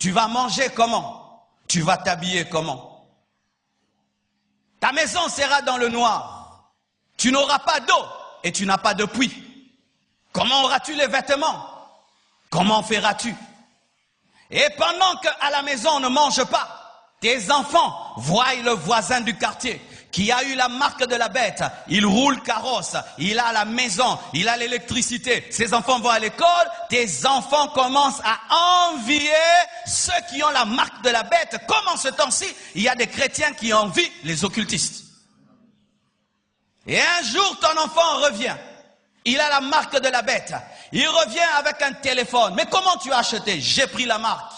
Tu vas manger comment? Tu vas t'habiller comment? Ta maison sera dans le noir. Tu n'auras pas d'eau et tu n'as pas de puits. Comment auras-tu les vêtements? Comment feras-tu? Et pendant qu'à la maison on ne mange pas, tes enfants voient le voisin du quartier qui a eu la marque de la bête, il roule carrosse, il a la maison, il a l'électricité, ses enfants vont à l'école, tes enfants commencent à envier ceux qui ont la marque de la bête. Comme en ce temps-ci, il y a des chrétiens qui envient les occultistes. Et un jour, ton enfant revient, il a la marque de la bête, il revient avec un téléphone. Mais comment tu as acheté? J'ai pris la marque.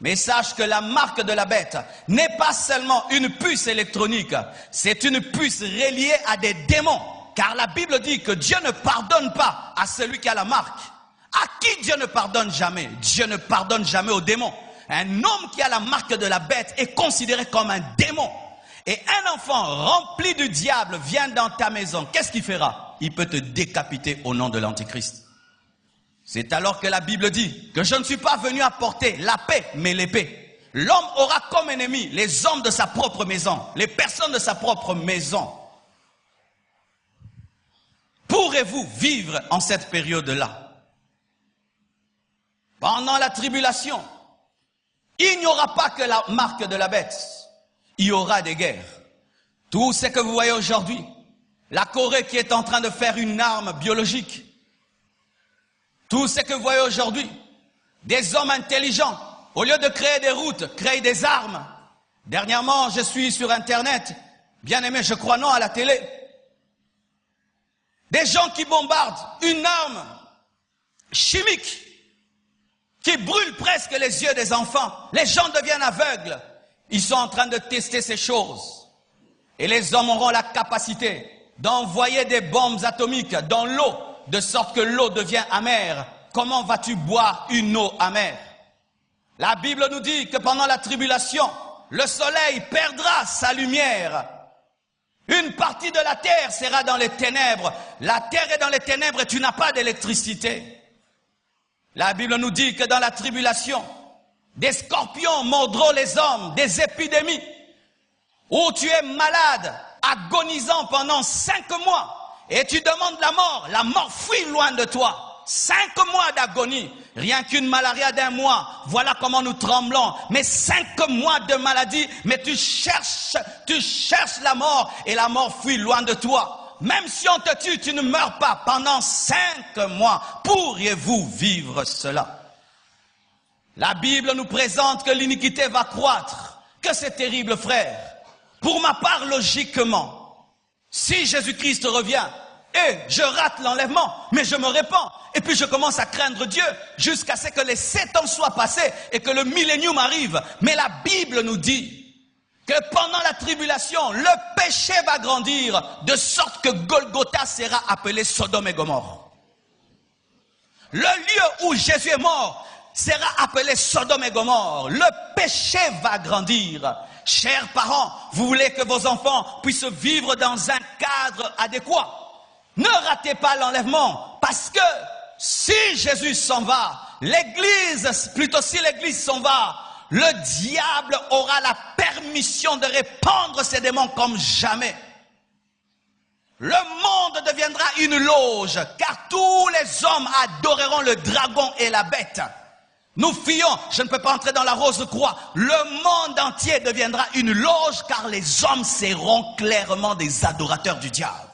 Mais sache que la marque de la bête n'est pas seulement une puce électronique, c'est une puce reliée à des démons. Car la Bible dit que Dieu ne pardonne pas à celui qui a la marque. À qui Dieu ne pardonne jamais? Dieu ne pardonne jamais aux démons. Un homme qui a la marque de la bête est considéré comme un démon. Et un enfant rempli du diable vient dans ta maison. Qu'est-ce qu'il fera? Il peut te décapiter au nom de l'Antichrist. C'est alors que la Bible dit que je ne suis pas venu apporter la paix, mais l'épée. L'homme aura comme ennemi les hommes de sa propre maison, les personnes de sa propre maison. Pourrez-vous vivre en cette période-là? Pendant la tribulation, il n'y aura pas que la marque de la bête. Il y aura des guerres. Tout ce que vous voyez aujourd'hui, la Corée qui est en train de faire une arme biologique, tout ce que vous voyez aujourd'hui, des hommes intelligents, au lieu de créer des routes, créent des armes. Dernièrement, je suis sur Internet, bien aimé, je crois non, à la télé. Des gens qui bombardent une arme chimique qui brûle presque les yeux des enfants. Les gens deviennent aveugles. Ils sont en train de tester ces choses. Et les hommes auront la capacité d'envoyer des bombes atomiques dans l'eau, de sorte que l'eau devient amère. Comment vas-tu boire une eau amère? La Bible nous dit que pendant la tribulation, le soleil perdra sa lumière. Une partie de la terre sera dans les ténèbres. La terre est dans les ténèbres et tu n'as pas d'électricité. La Bible nous dit que dans la tribulation, des scorpions mordront les hommes, des épidémies, où tu es malade, agonisant pendant 5 mois. Et tu demandes la mort fuit loin de toi. 5 mois d'agonie, rien qu'une malaria d'1 mois, voilà comment nous tremblons. Mais 5 mois de maladie, mais tu cherches la mort et la mort fuit loin de toi. Même si on te tue, tu ne meurs pas pendant 5 mois. Pourriez-vous vivre cela? La Bible nous présente que l'iniquité va croître, que c'est terrible, frère. Pour ma part, logiquement, si Jésus-Christ revient, et je rate l'enlèvement, mais je me répands, et puis je commence à craindre Dieu, jusqu'à ce que les 7 ans soient passés, et que le millénium arrive. Mais la Bible nous dit que pendant la tribulation, le péché va grandir, de sorte que Golgotha sera appelé Sodome et Gomorrhe. Le lieu où Jésus est mort sera appelé Sodome et Gomorrhe. Le péché va grandir. Chers parents, vous voulez que vos enfants puissent vivre dans un cadre adéquat. Ne ratez pas l'enlèvement, parce que si Jésus s'en va, l'Église, plutôt si l'Église s'en va, le diable aura la permission de répandre ses démons comme jamais. Le monde deviendra une loge, car tous les hommes adoreront le dragon et la bête. Nous fuyons, je ne peux pas entrer dans la rose croix. Le monde entier deviendra une loge, car les hommes seront clairement des adorateurs du diable.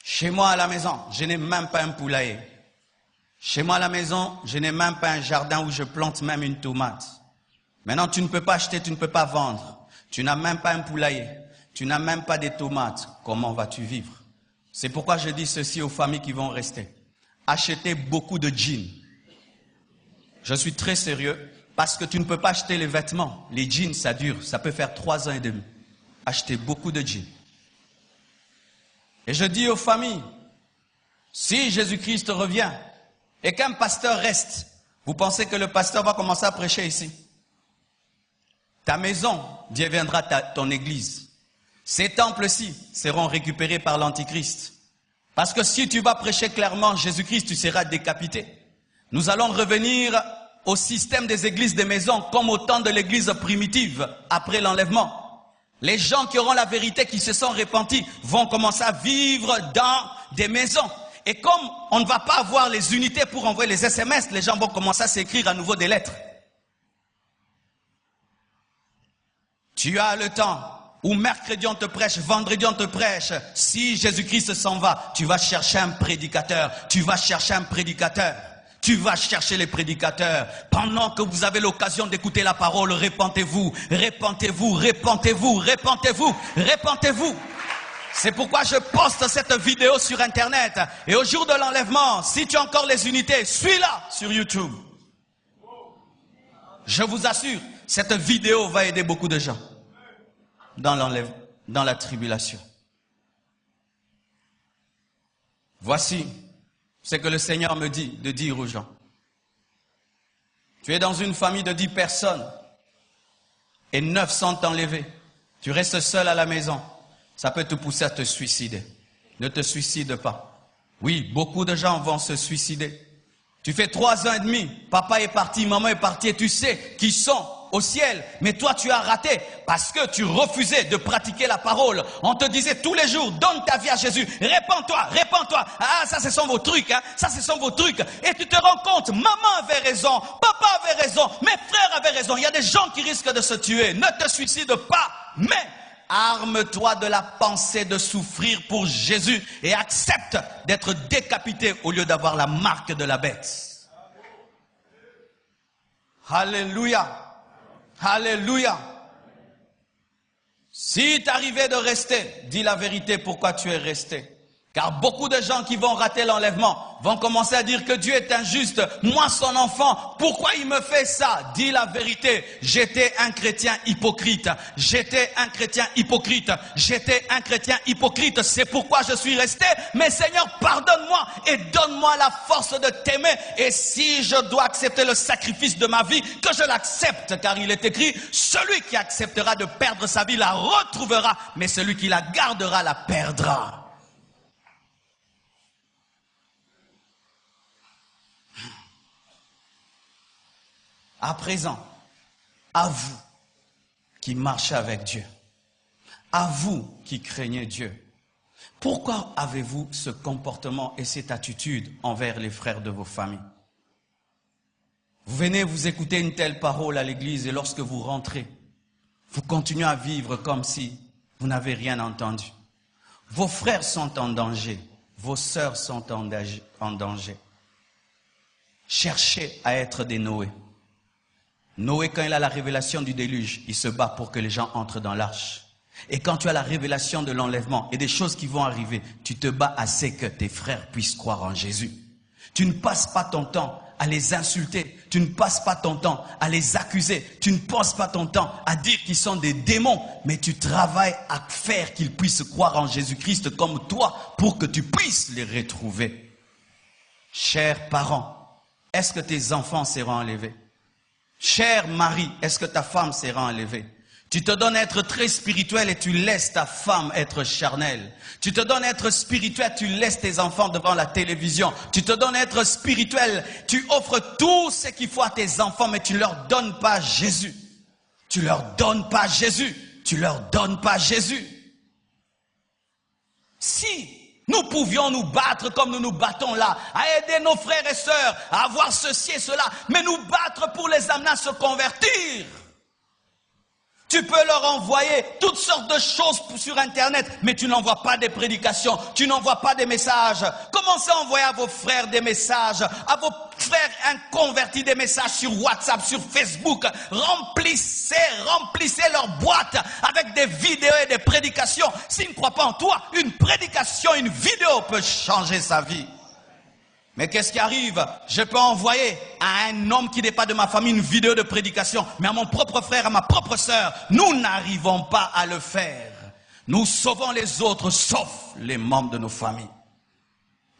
Chez moi à la maison, je n'ai même pas un poulailler. Chez moi à la maison, je n'ai même pas un jardin où je plante même une tomate. Maintenant, tu ne peux pas acheter, tu ne peux pas vendre. Tu n'as même pas un poulailler. Tu n'as même pas des tomates. Comment vas-tu vivre? C'est pourquoi je dis ceci aux familles qui vont rester. Achetez beaucoup de jeans. Je suis très sérieux parce que tu ne peux pas acheter les vêtements. Les jeans, ça dure. Ça peut faire 3 ans et demi. Achetez beaucoup de jeans. Et je dis aux familles, si Jésus-Christ revient et qu'un pasteur reste, vous pensez que le pasteur va commencer à prêcher ici? Ta maison deviendra ton église. Ces temples-ci seront récupérés par l'Antichrist. Parce que si tu vas prêcher clairement Jésus-Christ, tu seras décapité. Nous allons revenir au système des églises des maisons, comme au temps de l'église primitive, après l'enlèvement. Les gens qui auront la vérité, qui se sont repentis, vont commencer à vivre dans des maisons. Et comme on ne va pas avoir les unités pour envoyer les SMS, les gens vont commencer à s'écrire à nouveau des lettres. Tu as le temps où mercredi on te prêche, vendredi on te prêche. Si Jésus-Christ s'en va, tu vas chercher un prédicateur. Tu vas chercher un prédicateur. Tu vas chercher les prédicateurs. Pendant que vous avez l'occasion d'écouter la parole, répentez-vous, répentez-vous, répentez-vous, répentez-vous, répentez-vous. C'est pourquoi je poste cette vidéo sur Internet. Et au jour de l'enlèvement, si tu as encore les unités, suis-la sur YouTube. Je vous assure, cette vidéo va aider beaucoup de gens dans la tribulation. Voici ce que le Seigneur me dit de dire aux gens. Tu es dans une famille de 10 personnes et 9 sont enlevés. Tu restes seul à la maison. Ça peut te pousser à te suicider. Ne te suicide pas. Oui, beaucoup de gens vont se suicider. Tu fais 3 ans et demi, papa est parti, maman est partie et tu sais qu'ils sont au ciel. Mais toi, tu as raté parce que tu refusais de pratiquer la parole. On te disait tous les jours, donne ta vie à Jésus. Répands-toi, répands-toi. Ah, ça, ce sont vos trucs, hein. Ça, ce sont vos trucs. Et tu te rends compte, maman avait raison, papa avait raison, mes frères avaient raison. Il y a des gens qui risquent de se tuer. Ne te suicide pas, mais arme-toi de la pensée de souffrir pour Jésus et accepte d'être décapité au lieu d'avoir la marque de la bête. Alléluia. Alléluia. Si t'arrivais de rester, dis la vérité pourquoi tu es resté. Car beaucoup de gens qui vont rater l'enlèvement vont commencer à dire que Dieu est injuste. Moi, son enfant, pourquoi il me fait ça? Dis la vérité. J'étais un chrétien hypocrite. J'étais un chrétien hypocrite. J'étais un chrétien hypocrite. C'est pourquoi je suis resté. Mais Seigneur, pardonne-moi et donne-moi la force de t'aimer. Et si je dois accepter le sacrifice de ma vie, que je l'accepte. Car il est écrit, celui qui acceptera de perdre sa vie la retrouvera. Mais celui qui la gardera la perdra. À présent, à vous qui marchez avec Dieu, à vous qui craignez Dieu, pourquoi avez-vous ce comportement et cette attitude envers les frères de vos familles? Vous venez vous écouter une telle parole à l'église et lorsque vous rentrez, vous continuez à vivre comme si vous n'avez rien entendu. Vos frères sont en danger, vos sœurs sont en danger. Cherchez à être des Noé. Noé, quand il a la révélation du déluge, il se bat pour que les gens entrent dans l'arche. Et quand tu as la révélation de l'enlèvement et des choses qui vont arriver, tu te bats à ce que tes frères puissent croire en Jésus. Tu ne passes pas ton temps à les insulter, tu ne passes pas ton temps à les accuser, tu ne passes pas ton temps à dire qu'ils sont des démons, mais tu travailles à faire qu'ils puissent croire en Jésus-Christ comme toi pour que tu puisses les retrouver. Chers parents, est-ce que tes enfants seront enlevés? Cher mari, est-ce que ta femme sera enlevée? Tu te donnes à être très spirituel et tu laisses ta femme être charnelle. Tu te donnes à être spirituel, tu laisses tes enfants devant la télévision. Tu te donnes à être spirituel, tu offres tout ce qu'il faut à tes enfants, mais tu ne leur donnes pas Jésus. Tu leur donnes pas Jésus. Tu leur donnes pas Jésus. Si nous pouvions nous battre comme nous nous battons là, à aider nos frères et sœurs à avoir ceci et cela, mais nous battre pour les amener à se convertir. Tu peux leur envoyer toutes sortes de choses sur Internet, mais tu n'envoies pas des prédications, tu n'envoies pas des messages. Commencez à envoyer à vos frères des messages, à vos frères inconvertis des messages sur WhatsApp, sur Facebook. Remplissez leur boîte avec des vidéos et des prédications. S'ils ne croient pas en toi, une prédication, une vidéo peut changer sa vie. Mais qu'est-ce qui arrive? Je peux envoyer à un homme qui n'est pas de ma famille une vidéo de prédication, mais à mon propre frère, à ma propre sœur, nous n'arrivons pas à le faire. Nous sauvons les autres, sauf les membres de nos familles.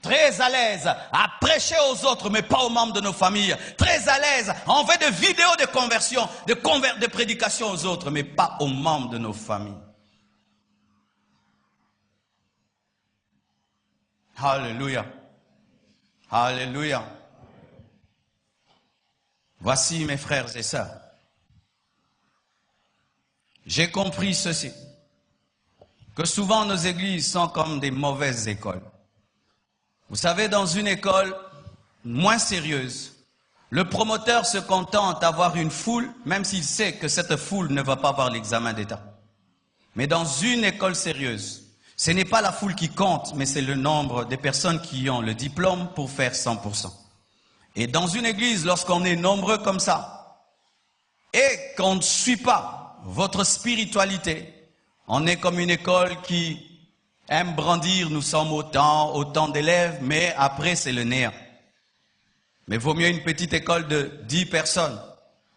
Très à l'aise à prêcher aux autres, mais pas aux membres de nos familles. Très à l'aise à envoyer des vidéos de conversion, de prédication aux autres, mais pas aux membres de nos familles. Alléluia. Alléluia. Voici mes frères et sœurs. J'ai compris ceci, que souvent nos églises sont comme des mauvaises écoles. Vous savez, dans une école moins sérieuse, le promoteur se contente d'avoir une foule, même s'il sait que cette foule ne va pas avoir l'examen d'État. Mais dans une école sérieuse, ce n'est pas la foule qui compte, mais c'est le nombre des personnes qui ont le diplôme pour faire 100%. Et dans une église, lorsqu'on est nombreux comme ça, et qu'on ne suit pas votre spiritualité, on est comme une école qui aime brandir, nous sommes autant d'élèves, mais après c'est le néant. Mais vaut mieux une petite école de 10 personnes,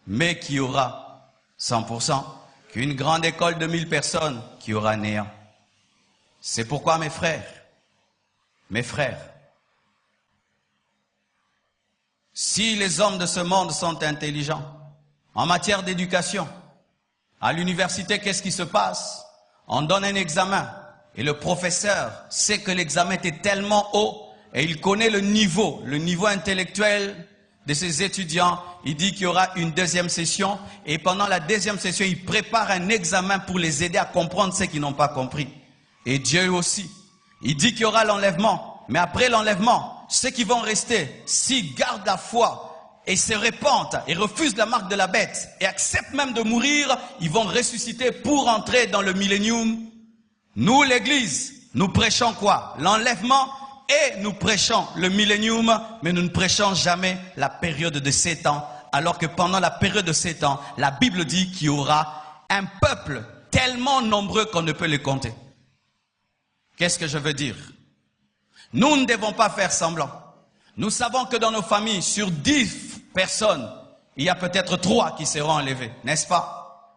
mais qui aura 100%, qu'une grande école de 1000 personnes qui aura néant. C'est pourquoi mes frères, si les hommes de ce monde sont intelligents, en matière d'éducation, à l'université, qu'est-ce qui se passe? On donne un examen et le professeur sait que l'examen est tellement haut et il connaît le niveau intellectuel de ses étudiants. Il dit qu'il y aura une deuxième session et pendant la deuxième session, il prépare un examen pour les aider à comprendre ce qu'ils n'ont pas compris. Et Dieu aussi. Il dit qu'il y aura l'enlèvement, mais après l'enlèvement, ceux qui vont rester, s'ils gardent la foi et se répandent et refusent la marque de la bête et acceptent même de mourir, ils vont ressusciter pour entrer dans le millénium. Nous, l'Église, nous prêchons quoi? L'enlèvement et nous prêchons le millénium, mais nous ne prêchons jamais la période de 7 ans, alors que pendant la période de 7 ans, la Bible dit qu'il y aura un peuple tellement nombreux qu'on ne peut les compter. Qu'est-ce que je veux dire? Nous ne devons pas faire semblant. Nous savons que dans nos familles, sur 10 personnes, il y a peut-être 3 qui seront enlevées, n'est-ce pas?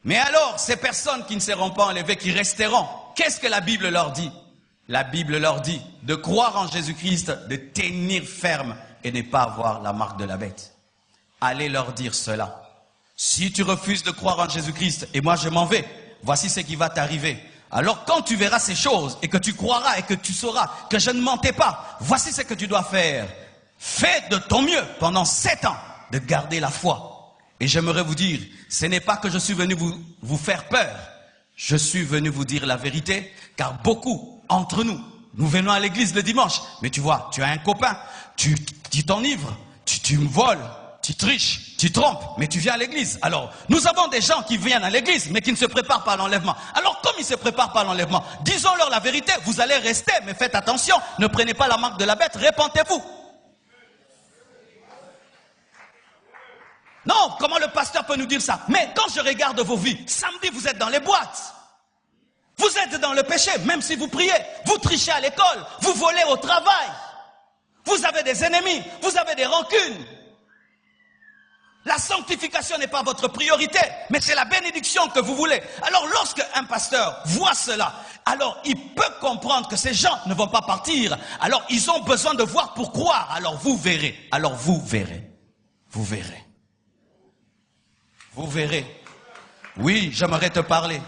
Mais alors, ces personnes qui ne seront pas enlevées, qui resteront, qu'est-ce que la Bible leur dit? La Bible leur dit de croire en Jésus-Christ, de tenir ferme et ne pas avoir la marque de la bête. Allez leur dire cela. Si tu refuses de croire en Jésus-Christ et moi je m'en vais, voici ce qui va t'arriver. Alors quand tu verras ces choses et que tu croiras et que tu sauras que je ne mentais pas, voici ce que tu dois faire. Fais de ton mieux pendant 7 ans de garder la foi. Et j'aimerais vous dire, ce n'est pas que je suis venu vous faire peur. Je suis venu vous dire la vérité, car beaucoup entre nous, nous venons à l'église le dimanche. Mais tu vois, tu as un copain, tu t'enivres, tu me voles, tu triches, tu trompes, mais tu viens à l'église. Alors, nous avons des gens qui viennent à l'église, mais qui ne se préparent pas à l'enlèvement. Alors, comme ils ne se préparent pas à l'enlèvement, disons-leur la vérité, vous allez rester, mais faites attention, ne prenez pas la marque de la bête, répentez-vous. Non, comment le pasteur peut nous dire ça? Mais quand je regarde vos vies, samedi vous êtes dans les boîtes. Vous êtes dans le péché, même si vous priez. Vous trichez à l'école, vous volez au travail. Vous avez des ennemis, vous avez des rancunes. La sanctification n'est pas votre priorité, mais c'est la bénédiction que vous voulez. Alors lorsque un pasteur voit cela, alors il peut comprendre que ces gens ne vont pas partir. Alors ils ont besoin de voir pour croire. Alors vous verrez. Alors vous verrez. Vous verrez. Vous verrez. Oui, j'aimerais te parler.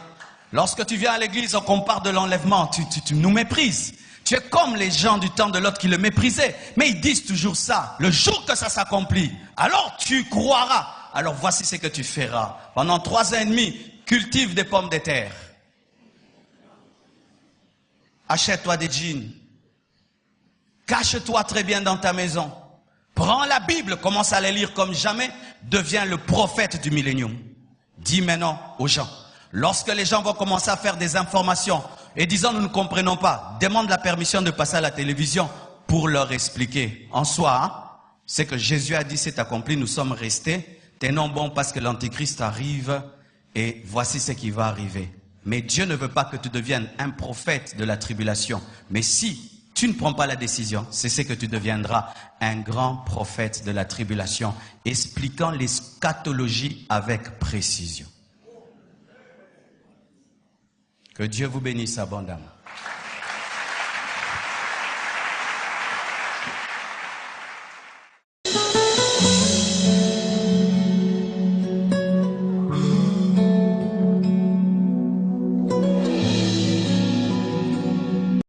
Lorsque tu viens à l'église, on parle de l'enlèvement, tu nous méprises. Tu es comme les gens du temps de l'autre qui le méprisaient. Mais ils disent toujours ça. Le jour que ça s'accomplit, alors tu croiras. Alors voici ce que tu feras. Pendant 3 ans et demi, cultive des pommes de terre. Achète-toi des jeans. Cache-toi très bien dans ta maison. Prends la Bible, commence à la lire comme jamais. Deviens le prophète du millénium. Dis maintenant aux gens. Lorsque les gens vont commencer à faire des informations et disant nous ne comprenons pas, demande la permission de passer à la télévision pour leur expliquer. En soi, hein, ce que Jésus a dit c'est accompli, nous sommes restés, tenons bon parce que l'Antéchrist arrive et voici ce qui va arriver. Mais Dieu ne veut pas que tu deviennes un prophète de la tribulation. Mais si tu ne prends pas la décision, c'est ce que tu deviendras, un grand prophète de la tribulation, expliquant l'eschatologie avec précision. Que Dieu vous bénisse abondamment.